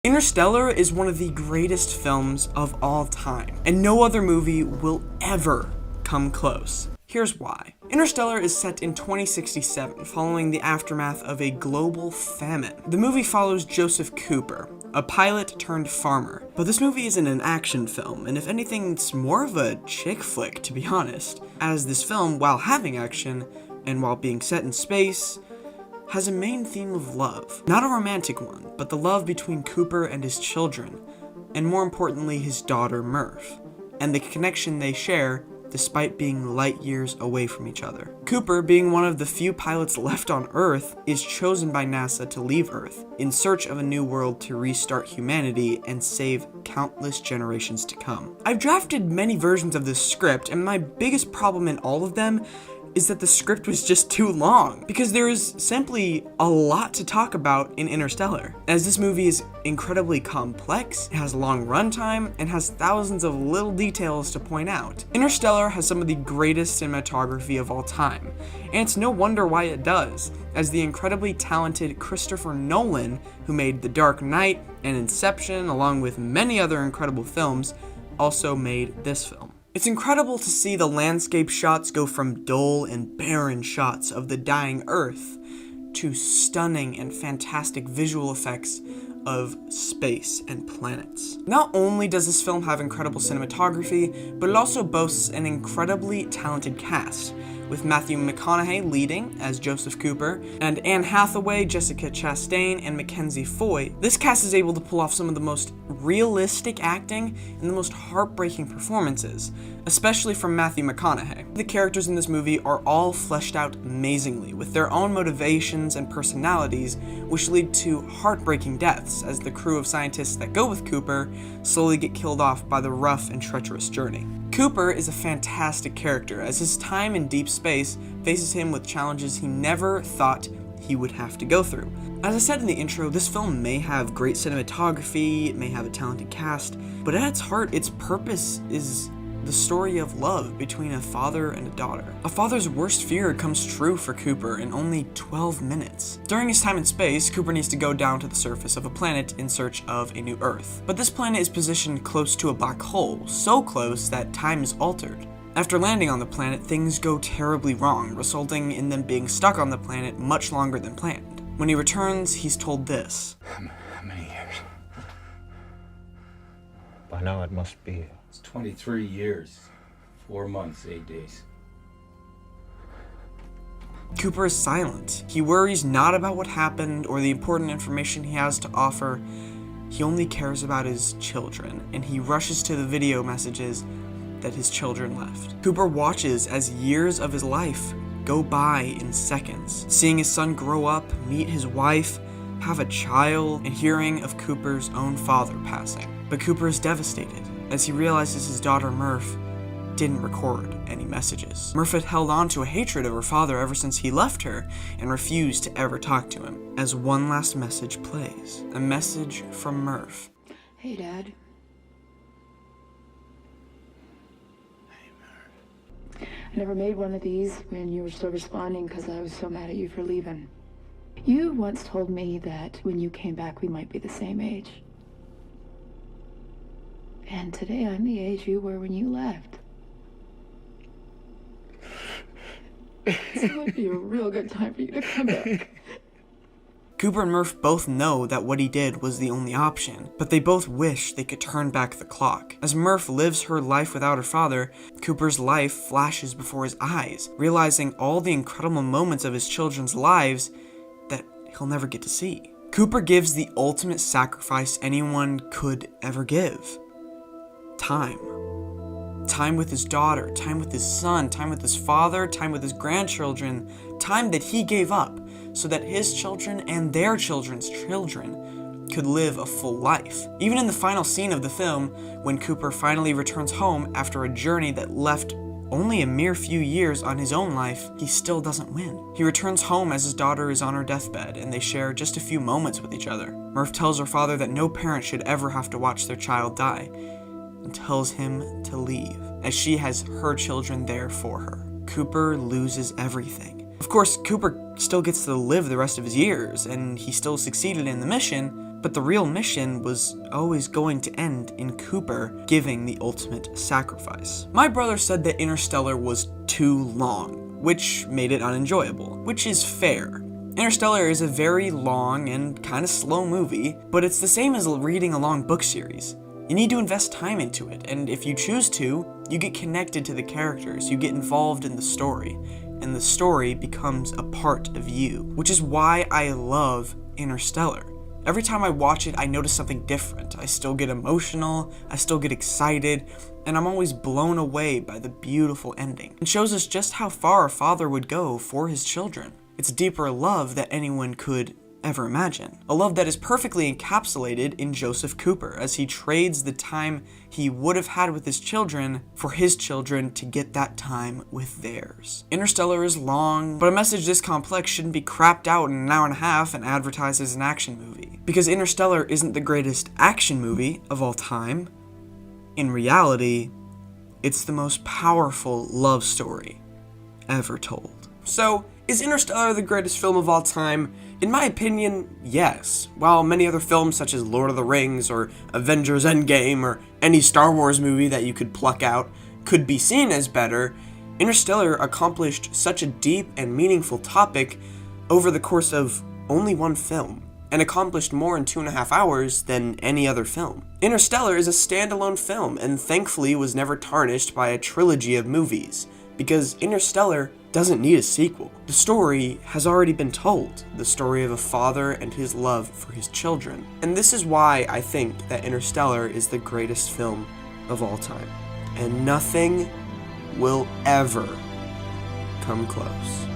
Interstellar is one of the greatest films of all time, and no other movie will ever come close. Here's why. Interstellar is set in 2067, following the aftermath of a global famine. The movie follows Joseph Cooper, a pilot turned farmer. But this movie isn't an action film, and if anything, it's more of a chick flick, to be honest, as this film, while having action, and while being set in space, has a main theme of love. Not a romantic one, but the love between Cooper and his children, and more importantly, his daughter Murph, and the connection they share despite being light years away from each other. Cooper, being one of the few pilots left on Earth, is chosen by NASA to leave Earth in search of a new world to restart humanity and save countless generations to come. I've drafted many versions of this script, and my biggest problem in all of them is that the script was just too long, because there is simply a lot to talk about in Interstellar. As this movie is incredibly complex, it has a long runtime, and has thousands of little details to point out. Interstellar has some of the greatest cinematography of all time, and it's no wonder why it does, as the incredibly talented Christopher Nolan, who made The Dark Knight and Inception, along with many other incredible films, also made this film. It's incredible to see the landscape shots go from dull and barren shots of the dying Earth to stunning and fantastic visual effects of space and planets. Not only does this film have incredible cinematography, but it also boasts an incredibly talented cast, with Matthew McConaughey leading as Joseph Cooper, and Anne Hathaway, Jessica Chastain, and Mackenzie Foy. This cast is able to pull off some of the most realistic acting and the most heartbreaking performances, especially from Matthew McConaughey. The characters in this movie are all fleshed out amazingly, with their own motivations and personalities, which lead to heartbreaking deaths, as the crew of scientists that go with Cooper slowly get killed off by the rough and treacherous journey. Cooper is a fantastic character, as his time in deep space faces him with challenges he never thought he would have to go through. As I said in the intro, this film may have great cinematography, it may have a talented cast, but at its heart, its purpose is the story of love between a father and a daughter. A father's worst fear comes true for Cooper in only 12 minutes. During his time in space, Cooper needs to go down to the surface of a planet in search of a new Earth. But this planet is positioned close to a black hole, so close that time is altered. After landing on the planet, things go terribly wrong, resulting in them being stuck on the planet much longer than planned. When he returns, he's told this. How many years? By now it must be. It's 23 years, 4 months, 8 days. Cooper is silent. He worries not about what happened or the important information he has to offer. He only cares about his children, and he rushes to the video messages that his children left. Cooper watches as years of his life go by in seconds, seeing his son grow up, meet his wife, have a child, and hearing of Cooper's own father passing. But Cooper is devastated, as he realizes his daughter Murph didn't record any messages. Murph had held on to a hatred of her father ever since he left her and refused to ever talk to him. As one last message plays, a message from Murph. Hey, Dad. I never made one of these when you were still responding because I was so mad at you for leaving. You once told me that when you came back we might be the same age. And today I'm the age you were when you left. So it would be a real good time for you to come back. Cooper and Murph both know that what he did was the only option, but they both wish they could turn back the clock. As Murph lives her life without her father, Cooper's life flashes before his eyes, realizing all the incredible moments of his children's lives that he'll never get to see. Cooper gives the ultimate sacrifice anyone could ever give. Time. Time with his daughter, time with his son, time with his father, time with his grandchildren, time that he gave up so that his children and their children's children could live a full life. Even in the final scene of the film, when Cooper finally returns home after a journey that left only a mere few years on his own life, he still doesn't win. He returns home as his daughter is on her deathbed, and they share just a few moments with each other. Murph tells her father that no parent should ever have to watch their child die, and tells him to leave, as she has her children there for her. Cooper loses everything. Of course, Cooper still gets to live the rest of his years, and he still succeeded in the mission, But the real mission was always going to end in Cooper giving the ultimate sacrifice. My brother said that Interstellar was too long, which made it unenjoyable, which is fair. Interstellar is a very long and kind of slow movie, but it's the same as reading a long book series. You need to invest time into it, and if you choose to, you get connected to the characters, you get involved in the story, and the story becomes a part of you, which is why I love Interstellar. Every time I watch it, I notice something different. I still get emotional, I still get excited, and I'm always blown away by the beautiful ending. It shows us just how far a father would go for his children. It's deeper love that anyone could ever imagine. A love that is perfectly encapsulated in Joseph Cooper as he trades the time he would have had with his children for his children to get that time with theirs. Interstellar is long, but a message this complex shouldn't be crapped out in an hour and a half and advertised as an action movie. Because Interstellar isn't the greatest action movie of all time. In reality, it's the most powerful love story ever told. So, is Interstellar the greatest film of all time? In my opinion, yes. While many other films such as Lord of the Rings or Avengers Endgame or any Star Wars movie that you could pluck out could be seen as better, Interstellar accomplished such a deep and meaningful topic over the course of only one film, and accomplished more in 2.5 hours than any other film. Interstellar is a standalone film, and thankfully was never tarnished by a trilogy of movies, because Interstellar doesn't need a sequel. The story has already been told, the story of a father and his love for his children. And this is why I think that Interstellar is the greatest film of all time. And nothing will ever come close.